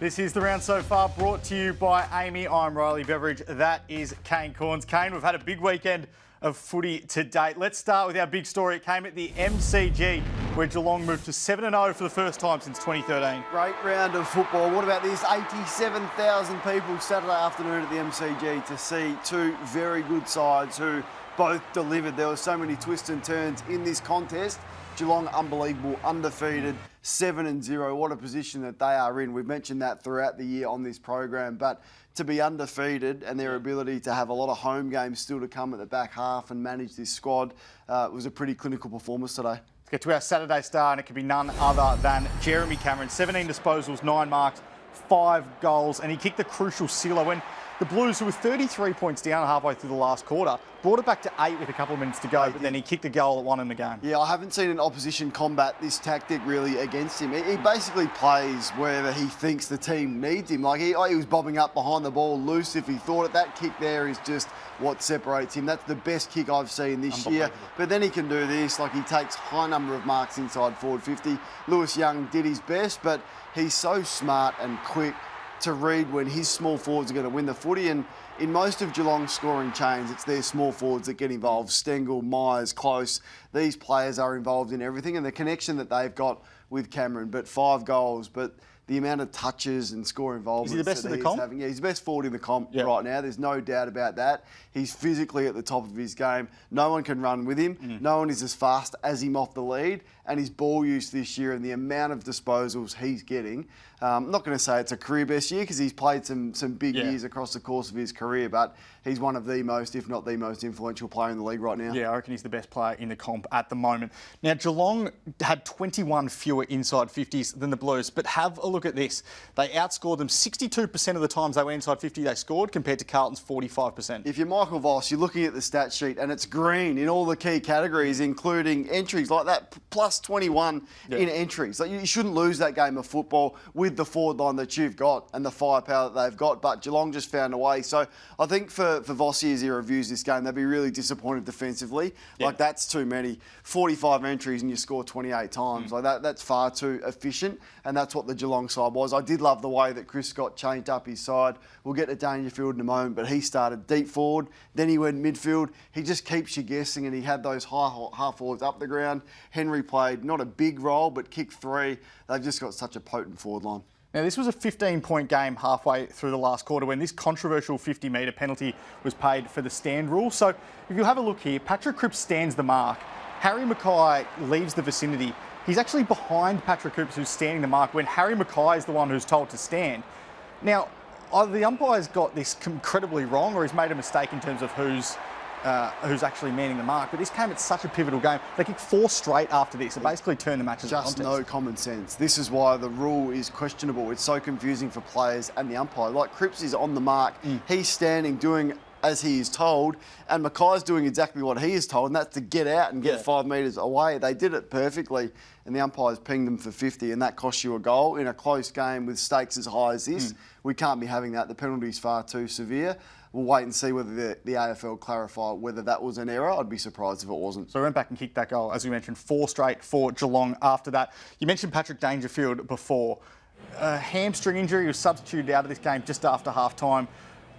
This is the round so far, brought to you by Amy. I'm Riley Beveridge. That is Kane Cornes. Kane, we've had a big weekend of footy to date. Let's start with our big story. It came at the MCG, where Geelong moved to 7-0 for the first time since 2013. Great round of football. What about this? 87,000 people Saturday afternoon at the MCG to see two very good sides who both delivered. There were so many twists and turns in this contest. Geelong, unbelievable, undefeated, 7-0. What a position that they are in. We've mentioned that throughout the year on this program, but to be undefeated and their ability to have a lot of home games still to come at the back half and manage this squad was a pretty clinical performance today. Let's get to our Saturday star, and it could be none other than Jeremy Cameron. 17 disposals, 9 marks, 5 goals, and he kicked the crucial sealer when the Blues, who were 33 points down halfway through the last quarter, brought it back to 8 with a couple of minutes to go, but then he kicked a goal that won in the game. Yeah, I haven't seen an opposition combat this tactic really against him. He basically plays wherever he thinks the team needs him. Like he was bobbing up behind the ball loose if he thought it. That kick there is just what separates him. That's the best kick I've seen this year. But then he can do this. Like he takes high number of marks inside forward 50. Lewis Young did his best, but he's so smart and quick to read when his small forwards are going to win the footy. And in most of Geelong's scoring chains, it's their small forwards that get involved. Stengel, Myers, Close. These players are involved in everything, and the connection that they've got with Cameron. But 5 goals, but the amount of touches and score involvement. Is he the best in the comp? Yeah, he's the best forward in the comp right now. There's no doubt about that. He's physically at the top of his game. No one can run with him. No one is as fast as him off the lead. And his ball use this year and the amount of disposals he's getting. I'm not going to say it's a career best year because he's played some big years across the course of his career, but he's one of the most, if not the most influential player in the league right now. Yeah, I reckon he's the best player in the comp at the moment. Now, Geelong had 21 fewer inside 50s than the Blues, but have a look at this. They outscored them 62% of the times they went inside 50 they scored, compared to Carlton's 45%. If you're Michael Voss, you're looking at the stat sheet and it's green in all the key categories, including entries like that, plus 21 in entries. Like, you shouldn't lose that game of football with the forward line that you've got and the firepower that they've got, but Geelong just found a way. So I think for Vossi, as he reviews this game, they'll be really disappointed defensively. Like, that's too many. 45 entries and you score 28 times. Like that's far too efficient, and that's what the Geelong side was. I did love the way that Chris Scott changed up his side. We'll get to Dangerfield in a moment, but he started deep forward, then he went midfield. He just keeps you guessing, and he had those high half forwards up the ground. Henry played not a big role, but kicked 3. They've just got such a potent forward line. Now, this was a 15-point game halfway through the last quarter when this controversial 50-metre penalty was paid for the stand rule. So if you have a look here, Patrick Cripps stands the mark. Harry Mackay leaves the vicinity. He's actually behind Patrick Cripps, who's standing the mark, when Harry Mackay is the one who's told to stand. Now, either the umpire's got this incredibly wrong, or he's made a mistake in terms of who's actually manning the mark. But this came at such a pivotal game. They kicked 4 straight after this. It basically turned the match as a contest. Just no common sense. This is why the rule is questionable. It's so confusing for players and the umpire. Like, Cripps is on the mark. He's standing, doing as he is told, and Mackay's doing exactly what he is told, and that's to get out and get 5 metres away. They did it perfectly, and the umpires pinged them for 50, and that cost you a goal in a close game with stakes as high as this. We can't be having that. The penalty's far too severe. We'll wait and see whether the AFL clarify whether that was an error. I'd be surprised if it wasn't. So we went back and kicked that goal, as we mentioned, 4 straight for Geelong after that. You mentioned Patrick Dangerfield before. A hamstring injury. He was substituted out of this game just after half-time.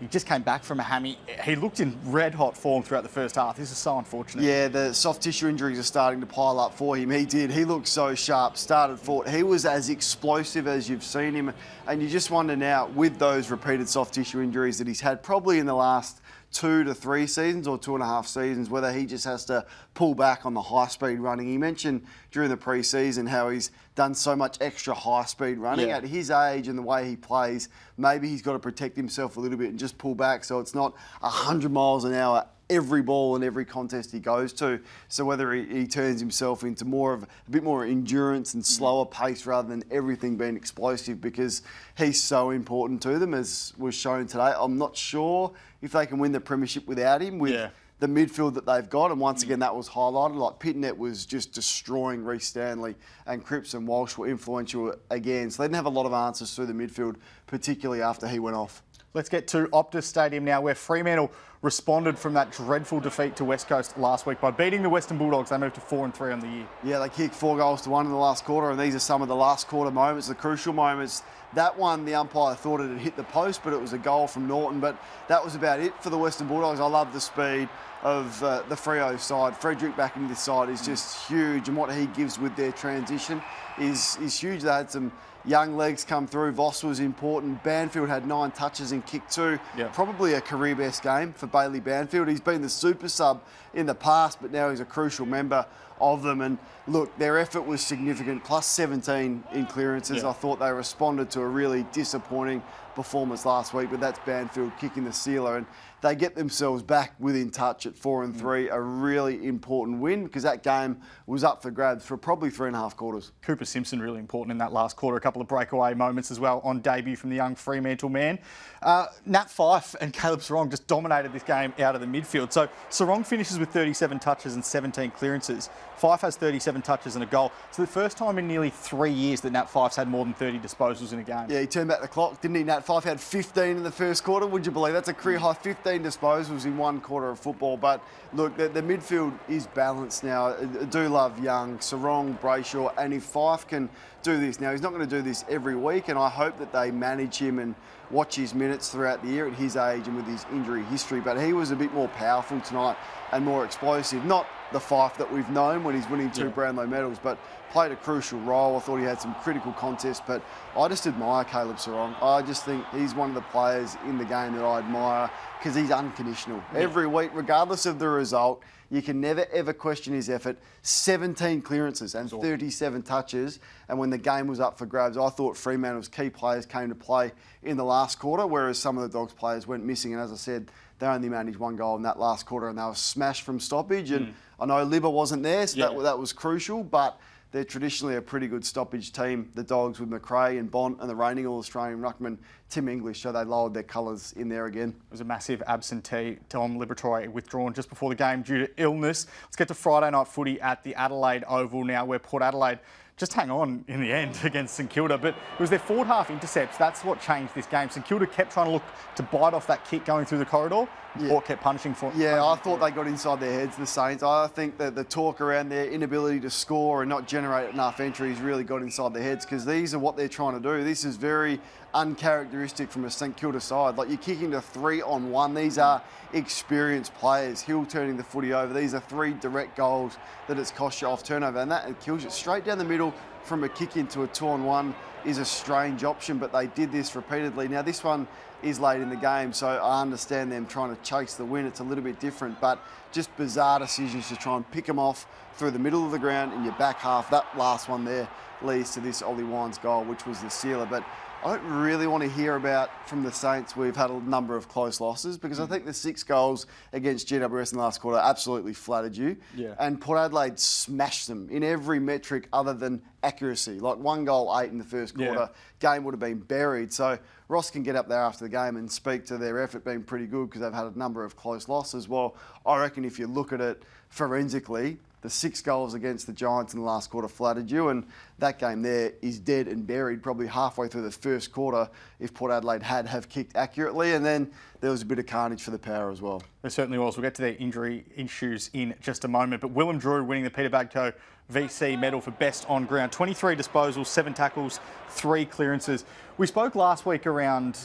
He just came back from a hammy. He looked in red-hot form throughout the first half. This is so unfortunate. Yeah, the soft tissue injuries are starting to pile up for him. He did. He looked so sharp, started forward. He was as explosive as you've seen him. And you just wonder now, with those repeated soft tissue injuries that he's had probably in the last 2 to 3 seasons or 2.5 seasons, whether he just has to pull back on the high-speed running. He mentioned during the pre-season how he's done so much extra high-speed running. At his age and the way he plays, maybe he's got to protect himself a little bit and just pull back so it's not 100 miles an hour every ball and every contest he goes to. So whether he turns himself into a bit more endurance and slower pace rather than everything being explosive, because he's so important to them, as was shown today. I'm not sure if they can win the premiership without him, with the midfield that they've got. And once again, that was highlighted. Like, Pitnet was just destroying Reece Stanley, and Cripps and Walsh were influential again. So they didn't have a lot of answers through the midfield, particularly after he went off. Let's get to Optus Stadium now, where Fremantle responded from that dreadful defeat to West Coast last week by beating the Western Bulldogs. They moved to 4-3 on the year. Yeah, they kicked 4 goals to 1 in the last quarter, and these are some of the last quarter moments, the crucial moments. That one, the umpire thought it had hit the post, but it was a goal from Norton. But that was about it for the Western Bulldogs. I love the speed of the Freo side. Frederick back into this side is just huge, and what he gives with their transition is huge. They had some young legs come through. Voss was important. Banfield had 9 touches and kicked 2. Yep. Probably a career best game for Bailey Banfield. He's been the super sub in the past, but now he's a crucial member of them. And look, their effort was significant, plus 17 in clearances. Yep. I thought they responded to a really disappointing performance last week, but that's Banfield kicking the sealer, and they get themselves back within touch at 4-3, a really important win because that game was up for grabs for probably 3.5 quarters. Cooper Simpson really important in that last quarter, a couple of breakaway moments as well on debut from the young Fremantle man. Nat Fyfe and Caleb Sarong just dominated this game out of the midfield. So Sarong finishes with 37 touches and 17 clearances. Fyfe has 37 touches and a goal. It's the first time in nearly 3 years that Nat Fyfe's had more than 30 disposals in a game. Yeah, he turned back the clock, didn't he? Nat Fyfe had 15 in the first quarter. Would you believe that's a career high 15 disposals in 1 quarter of football? But look, the midfield is balanced now. I do love Young, Sarong, Brayshaw, and if Fyfe can do this now, he's not going to do this every week, and I hope that they manage him and watch his minutes throughout the year at his age and with his injury history. But he was a bit more powerful tonight and more explosive. Not the Fyfe that we've known when he's winning 2 Brownlow medals, but played a crucial role. I thought he had some critical contests, but I just admire Caleb Sarong. I just think he's one of the players in the game that I admire because he's unconditional. Yeah. Every week, regardless of the result, you can never, ever question his effort. 17 clearances and 37 touches. And when the game was up for grabs, I thought Fremantle's key players came to play in the last quarter, whereas some of the Dogs players went missing. And as I said, they only managed 1 goal in that last quarter, and they were smashed from stoppage. And I know Libba wasn't there, so that was crucial, but they're traditionally a pretty good stoppage team, the Dogs, with McRae and Bont and the reigning All-Australian ruckman Tim English, so they lowered their colours in there again. It was a massive absentee. Tom Liberatore withdrawn just before the game due to illness. Let's get to Friday night footy at the Adelaide Oval now, where Port Adelaide just hang on in the end against St Kilda, but it was their forward half intercepts. That's what changed this game. St Kilda kept trying to look to bite off that kick going through the corridor. Port kept punishing for it. Yeah, I thought they got inside their heads, the Saints. I think that the talk around their inability to score and not generate enough entries really got inside their heads, because these are what they're trying to do. This is very uncharacteristic from a St Kilda side. Like, you're kicking to 3-on-1. These are experienced players. Hill turning the footy over. These are 3 direct goals that it's cost you off turnover, and that kills you straight down the middle from a kick into a 2-on-1 is a strange option, but they did this repeatedly. Now, this one is late in the game, so I understand them trying to chase the win. It's a little bit different, but just bizarre decisions to try and pick them off through the middle of the ground in your back half. That last one there leads to this Ollie Wines goal, which was the sealer. But I don't really want to hear about from the Saints. We've had a number of close losses, because I think the 6 goals against GWS in the last quarter absolutely flattered you. Yeah. And Port Adelaide smashed them in every metric other than accuracy. Like 1 goal, 8 in the first quarter. Game would have been buried. So Ross can get up there after the game and speak to their effort being pretty good, because they've had a number of close losses. Well, I reckon if you look at it forensically, the 6 goals against the Giants in the last quarter flattered you, and that game there is dead and buried probably halfway through the first quarter if Port Adelaide have kicked accurately, and then there was a bit of carnage for the Power as well. There certainly was. We'll get to their injury issues in just a moment, but Willem Drew winning the Peter Badco VC medal for best on ground. 23 disposals, 7 tackles, 3 clearances. We spoke last week around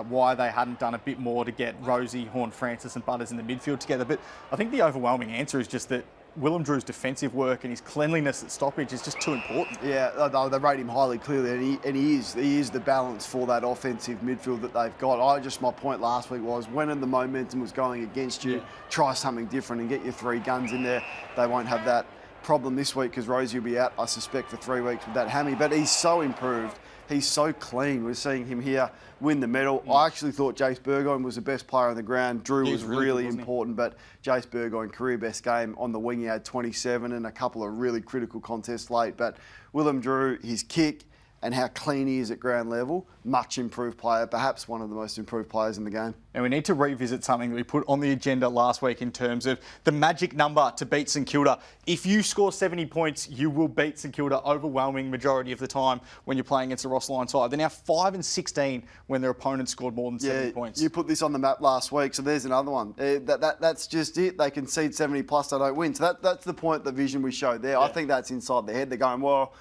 why they hadn't done a bit more to get Rosie, Horn, Francis and Butters in the midfield together, but I think the overwhelming answer is just that Willem Drew's defensive work and his cleanliness at stoppage is just too important. Yeah, they rate him highly, clearly, and he is the balance for that offensive midfield that they've got. My point last week was, when the momentum was going against you, try something different and get your 3 guns in there. They won't have that problem this week, because Rosie will be out, I suspect, for 3 weeks with that hammy. But he's so improved. He's so clean. We're seeing him here win the medal. I actually thought Jace Burgoyne was the best player on the ground. Drew was really important, but Jace Burgoyne, career best game on the wing. He had 27 and a couple of really critical contests late. But Willem Drew, his kick and how clean he is at ground level, much improved player, perhaps one of the most improved players in the game. And we need to revisit something that we put on the agenda last week in terms of the magic number to beat St Kilda. If you score 70 points, you will beat St Kilda overwhelming majority of the time when you're playing against a Ross Lyon side. They're now 5-16 when their opponents scored more than 70 points. You put this on the map last week, so there's another one. That's just it. They concede 70 plus, they don't win. So that's the point, the vision we showed there. I think that's inside their head. They're going, well,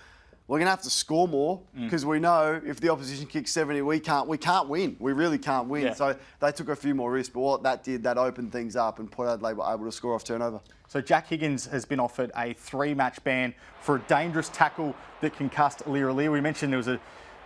we're going to have to score more because we know if the opposition kicks 70, we can't win. We really can't win. Yeah. So they took a few more risks, but what that did, that opened things up and Port Adelaide were able to score off turnover. So Jack Higgins has been offered a 3-match ban for a dangerous tackle that concussed Aliir. We mentioned there was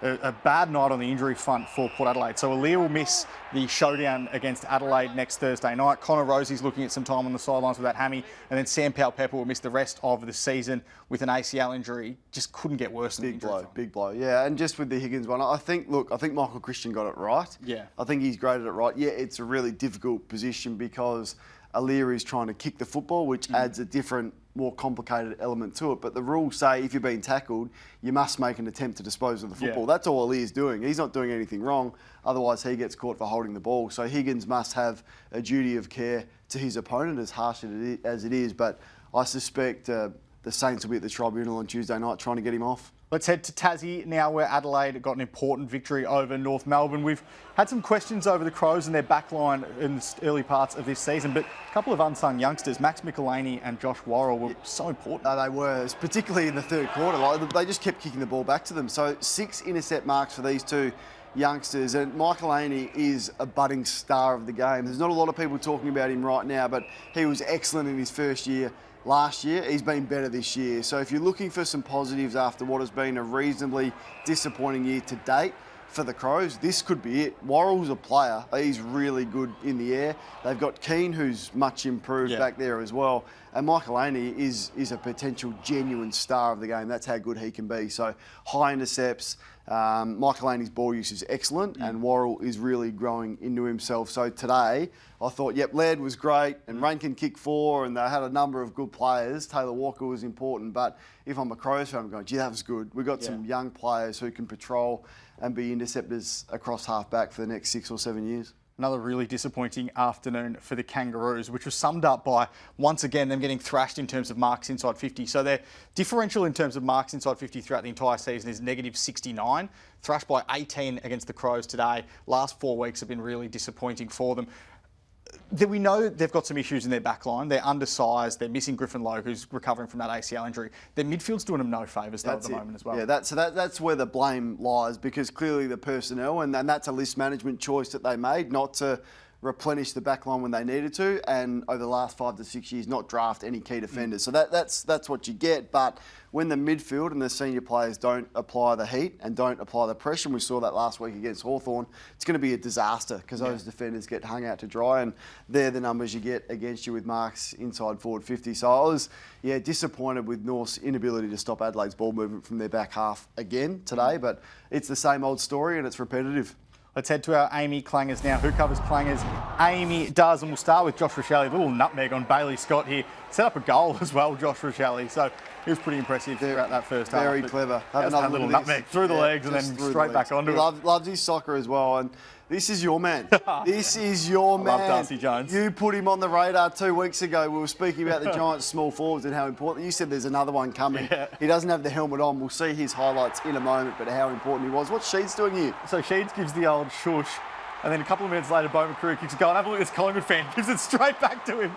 a bad night on the injury front for Port Adelaide. So Aliir will miss the showdown against Adelaide next Thursday night. Connor Rosie's looking at some time on the sidelines with that hammy. And then Sam Powell-Pepper will miss the rest of the season with an ACL injury. Just couldn't get worse than the injury front. Big blow. Yeah, and just with the Higgins one, I think Michael Christian got it right. Yeah. I think he's graded it right. Yeah, it's a really difficult position because Aliir is trying to kick the football, which adds a different, more complicated element to it. But the rules say if you're being tackled, you must make an attempt to dispose of the football. That's all Aliir's doing. He's not doing anything wrong. Otherwise, he gets caught for holding the ball. So Higgins must have a duty of care to his opponent, as harsh as it is. But I suspect the Saints will be at the tribunal on Tuesday night trying to get him off. Let's head to Tassie now, where Adelaide got an important victory over North Melbourne. We've had some questions over the Crows and their backline in the early parts of this season, but a couple of unsung youngsters, Max Michelini and Josh Worrell, were so important. No, they were, particularly in the third quarter. They just kept kicking the ball back to them. So 6 intercept marks for these two youngsters, and Michelini is a budding star of the game. There's not a lot of people talking about him right now, but he was excellent in his first year. Last year, he's been better this year. So if you're looking for some positives after what has been a reasonably disappointing year to date for the Crows, this could be it. Worrell's a player. He's really good in the air. They've got Keane, who's much improved back there as well. And Michelini is a potential genuine star of the game. That's how good he can be. So high intercepts. Michelini's ball use is excellent, and Worrell is really growing into himself. So today, I thought, Laird was great, and Rankin kicked 4, and they had a number of good players. Taylor Walker was important, but if I'm a Crows fan, I'm going, gee, that was good. We've got some young players who can patrol and be interceptors across half-back for the next 6 or 7 years. Another really disappointing afternoon for the Kangaroos, which was summed up by, once again, them getting thrashed in terms of marks inside 50. So their differential in terms of marks inside 50 throughout the entire season is -69. Thrashed by 18 against the Crows today. Last 4 weeks have been really disappointing for them. We know they've got some issues in their backline. They're undersized. They're missing Griffin Logue, who's recovering from that ACL injury. Their midfield's doing them no favours though at the moment as well. Yeah, that's where the blame lies, because clearly the personnel, and that's a list management choice that they made, not to replenish the backline when they needed to, and over the last 5 to 6 years not draft any key defenders. So that's what you get. But when the midfield and the senior players don't apply the heat and don't apply the pressure, and we saw that last week against Hawthorn, it's going to be a disaster because those defenders get hung out to dry, and they're the numbers you get against you with marks inside forward 50. So I was disappointed with North's inability to stop Adelaide's ball movement from their back half again today, but it's the same old story and it's repetitive. Let's head to our Amy Clangers now. Who covers Clangers? Amy does, and we'll start with Josh Rochelle. A little nutmeg on Bailey Scott here. Set up a goal as well, Josh Rochelle. So he was pretty impressive throughout that first half. Very clever. Have another little nutmeg through the legs and then straight back onto it. Loves his soccer as well. And this is your man. This is your man. I love Darcy Jones. You put him on the radar 2 weeks ago. We were speaking about the Giants' small forwards and how important. You said there's another one coming. Yeah. He doesn't have the helmet on. We'll see his highlights in a moment, but how important he was. What's Sheeds doing here? So Sheeds gives the old shush. And then a couple of minutes later, Bo McCreary kicks a goal. Have a look at this Collingwood fan. Gives it straight back to him.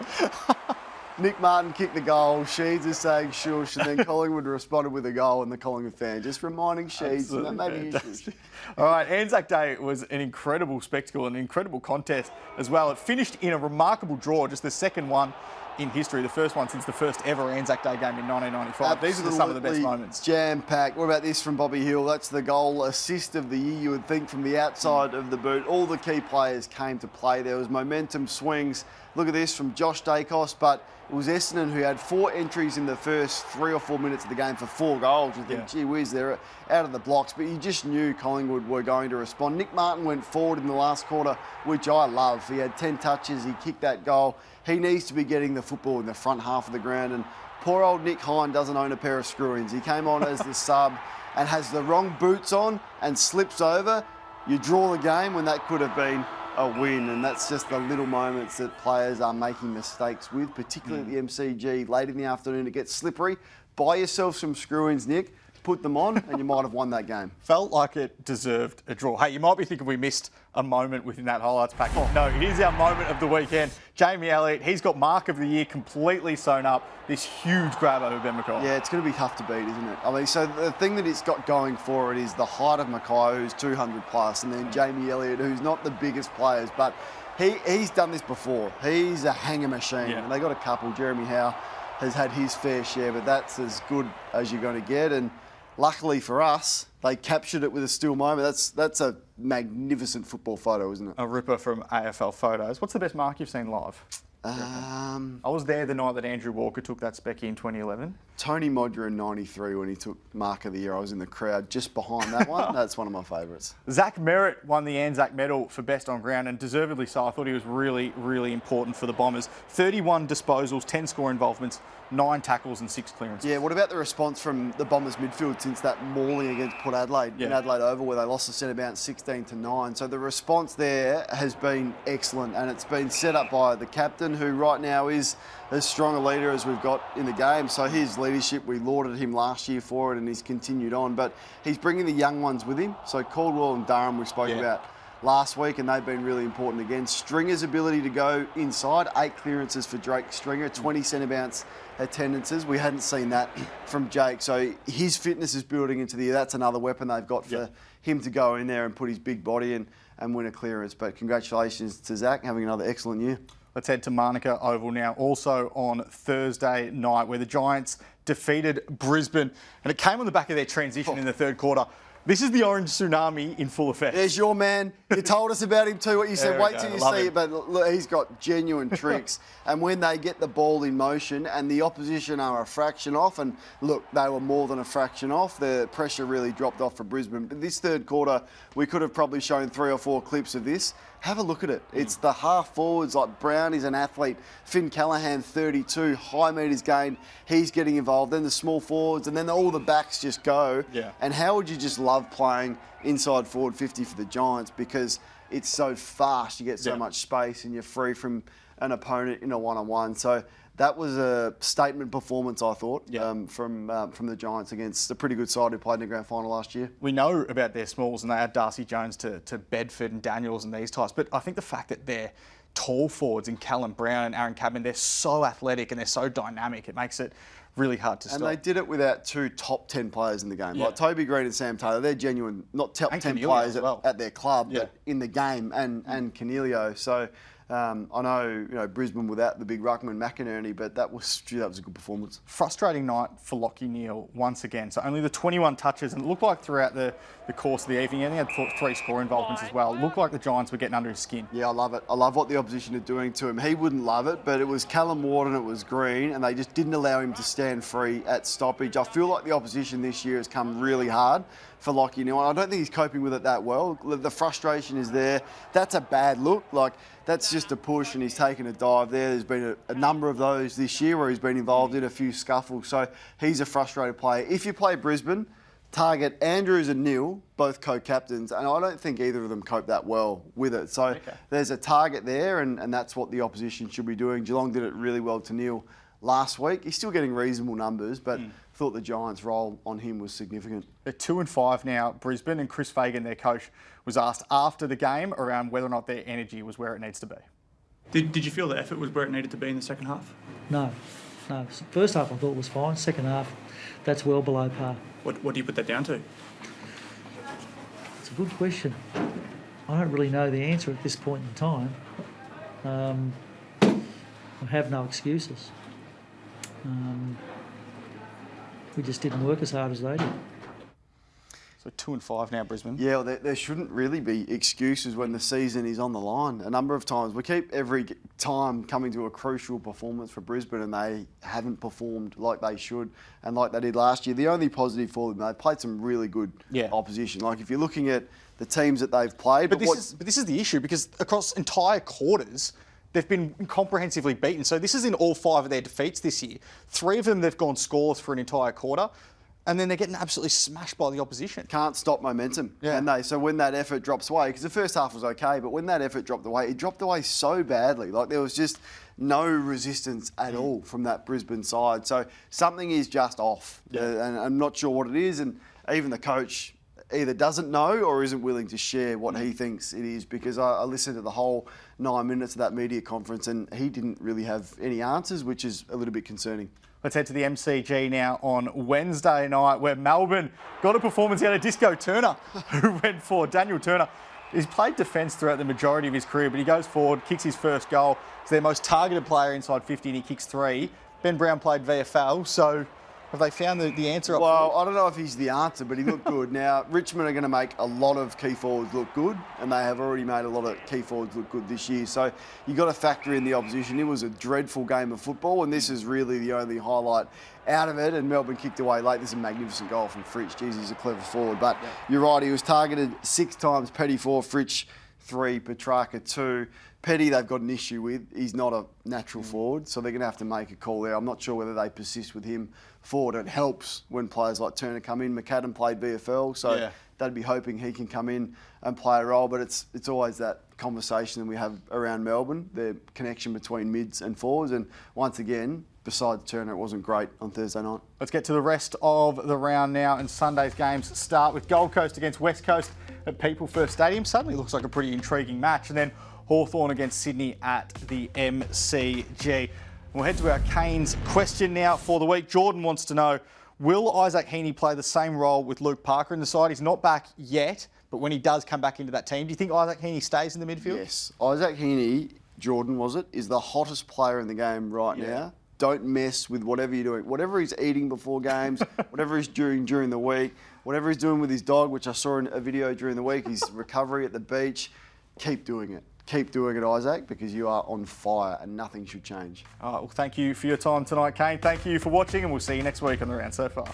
Nick Martin kicked the goal. Sheeds is saying shush, and then Collingwood responded with a goal, and the Collingwood fan just reminding Sheeds that maybe he should. All right, ANZAC Day was an incredible spectacle, an incredible contest as well. It finished in a remarkable draw, just the second one in history, the first one since the first ever ANZAC Day game in 1995. Absolutely. These are some of the best moments. Jam-packed. What about this from Bobby Hill? That's the goal assist of the year, you would think, from the outside of the boot. All the key players came to play. There was momentum swings. Look at this from Josh Dacos, but it was Essendon who had 4 entries in the first 3 or 4 minutes of the game for 4 goals. You think, gee whiz, they're out of the blocks, but you just knew Collingwood were going to respond. Nick Martin went forward in the last quarter, which I love. He had 10 touches, he kicked that goal. He needs to be getting the football in the front half of the ground, and Poor old Nick Hine doesn't own a pair of screw-ins. He came on as the sub and has the wrong boots on and slips over. You draw the game when that could have been a win, and that's just the little moments that players are making mistakes with, particularly at the MCG late in the afternoon. It gets slippery. Buy yourself some screw-ins, Nick. Put them on, and you might have won that game. Felt like it deserved a draw. Hey, you might be thinking we missed a moment within that highlights package. No, it is our moment of the weekend. Jamie Elliott, he's got mark of the year completely sewn up. This huge grab over Ben Mackay. Yeah, it's going to be tough to beat, isn't it? I mean, so the thing that it's got going for it is the height of Mackay, who's 200 plus, and then Jamie Elliott, who's not the biggest players, but he's done this before. He's a hanger machine. Yeah. And they got a couple. Jeremy Howe has had his fair share, but that's as good as you're going to get. And luckily for us, they captured it with a still moment. That's a magnificent football photo, isn't it? A ripper from AFL Photos. What's the best mark you've seen live? I was there the night that Andrew Walker took that specky in 2011. Tony Modra in 93 when he took Mark of the Year. I was in the crowd just behind that one. That's one of my favourites. Zach Merritt won the ANZAC medal for best on ground, and deservedly so. I thought he was really, really important for the Bombers. 31 disposals, 10 score involvements, 9 tackles and 6 clearances. Yeah, what about the response from the Bombers midfield since that mauling against Port Adelaide in Adelaide Oval, where they lost the centre bounce 16-9? So the response there has been excellent, and it's been set up by the captain, who right now is as strong a leader as we've got in the game. So his leadership, we lauded him last year for it, and he's continued on. But he's bringing the young ones with him. So Caldwell and Durham we spoke about last week, and they've been really important again. Stringer's ability to go inside, 8 clearances for Drake Stringer, 20 centre bounce attendances. We hadn't seen that from Jake. So his fitness is building into the year. That's another weapon they've got for him to go in there and put his big body in and win a clearance. But congratulations to Zach, having another excellent year. Let's head to Manuka Oval now, also on Thursday night, where the Giants defeated Brisbane, and it came on the back of their transition in the third quarter. This is the orange tsunami in full effect. There's your man. You told us about him too, what you said. Wait till you see it. But look, he's got genuine tricks. And when they get the ball in motion and the opposition are a fraction off, and look, they were more than a fraction off, the pressure really dropped off for Brisbane. But this third quarter, we could have probably shown 3 or 4 clips of this. Have a look at it. It's the half forwards, like Brown is an athlete, Finn Callaghan 32, high metres gained, he's getting involved. Then the small forwards, and then all the backs just go. Yeah. And how would you just love playing inside forward 50 for the Giants, because it's so fast, you get so much space, and you're free from an opponent in a one-on-one. So that was a statement performance, I thought, from the Giants against a pretty good side who played in the grand final last year. We know about their smalls, and they had Darcy Jones to Bedford and Daniels and these types, but I think the fact that they're tall forwards in Callum Brown and Aaron Cadman, they're so athletic and they're so dynamic, it makes it really hard to stop. And they did it without 2 top 10 players in the game. Like Toby Green and Sam Taylor, they're genuine, not top 10 players at their club, but in the game, and Cornelio. So I know, Brisbane without the big ruckman McInerney, but that was a good performance. Frustrating night for Lachie Neale once again. So only the 21 touches, and it looked like throughout the course of the evening, he had 3 score involvements as well. It looked like the Giants were getting under his skin. Yeah, I love it. I love what the opposition are doing to him. He wouldn't love it, but it was Callum Ward and it was Green, and they just didn't allow him to stand free at stoppage. I feel like the opposition this year has come really hard for Lachie Neale. I don't think he's coping with it that well. The frustration is there. That's a bad look. Like, that's just a push, and he's taken a dive there. There's been a number of those this year where he's been involved in a few scuffles. So he's a frustrated player. If you play Brisbane, target Andrews and Neale, both co-captains, and I don't think either of them cope that well with it. So there's a target there, and that's what the opposition should be doing. Geelong did it really well to Neale last week. He's still getting reasonable numbers, but thought the Giants' role on him was significant. They're 2-5 now, Brisbane, and Chris Fagan, their coach, was asked after the game around whether or not their energy was where it needs to be. Did you feel the effort was where it needed to be in the second half? No. First half I thought was fine. Second half, that's well below par. What do you put that down to? It's a good question. I don't really know the answer at this point in time. I have no excuses. We just didn't work as hard as they did. So 2-5 now, Brisbane. Yeah, well, there shouldn't really be excuses when the season is on the line. A number of times, we keep every time coming to a crucial performance for Brisbane, and they haven't performed like they should and like they did last year. The only positive for them, they played some really good opposition. Like, if you're looking at the teams that they've played. But this is the issue, because across entire quarters, they've been comprehensively beaten. So this is in all 5 of their defeats this year. 3 of them they've gone scoreless for an entire quarter. And then they're getting absolutely smashed by the opposition. Can't stop momentum, can they? So when that effort drops away, because the first half was okay, but when that effort dropped away, it dropped away so badly. Like there was just no resistance at all from that Brisbane side. So something is just off, and I'm not sure what it is. And even the coach either doesn't know or isn't willing to share what he thinks it is, because I listened to the whole 9 minutes of that media conference and he didn't really have any answers, which is a little bit concerning. Let's head to the MCG now on Wednesday night, where Melbourne got a performance out of Disco Turner, who went forward. Daniel Turner, he's played defence throughout the majority of his career, but he goes forward, kicks his first goal. He's their most targeted player inside 50 and he kicks 3. Ben Brown played VFL, so have they found the answer up Well, forward? I don't know if he's the answer, but he looked good. Now, Richmond are going to make a lot of key forwards look good, and they have already made a lot of key forwards look good this year. So you've got to factor in the opposition. It was a dreadful game of football, and this is really the only highlight out of it, and Melbourne kicked away late. This is a magnificent goal from Fritsch. Jeez, he's a clever forward. But you're right, he was targeted 6 times, Petty 4, Fritsch 3, Petrarca 2. Petty, they've got an issue with. He's not a natural forward, so they're going to have to make a call there. I'm not sure whether they persist with him forward. It helps when players like Turner come in. McAdam played VFL, so they'd be hoping he can come in and play a role. But it's always that conversation that we have around Melbourne, the connection between mids and forwards. And once again, besides Turner, it wasn't great on Thursday night. Let's get to the rest of the round now, and Sunday's games start with Gold Coast against West Coast at People First Stadium. Suddenly looks like a pretty intriguing match. And then Hawthorn against Sydney at the MCG. We'll head to our Canes question now for the week. Jordan wants to know, will Isaac Heaney play the same role with Luke Parker in the side? He's not back yet, but when he does come back into that team, do you think Isaac Heaney stays in the midfield? Yes. Isaac Heaney, Jordan was it, is the hottest player in the game right now. Don't mess with whatever you're doing. Whatever he's eating before games, whatever he's doing during the week, whatever he's doing with his dog, which I saw in a video during the week, his recovery at the beach, keep doing it. Keep doing it, Isaac, because you are on fire and nothing should change. All right, well, thank you for your time tonight, Kane. Thank you for watching, and we'll see you next week on The Round So Far.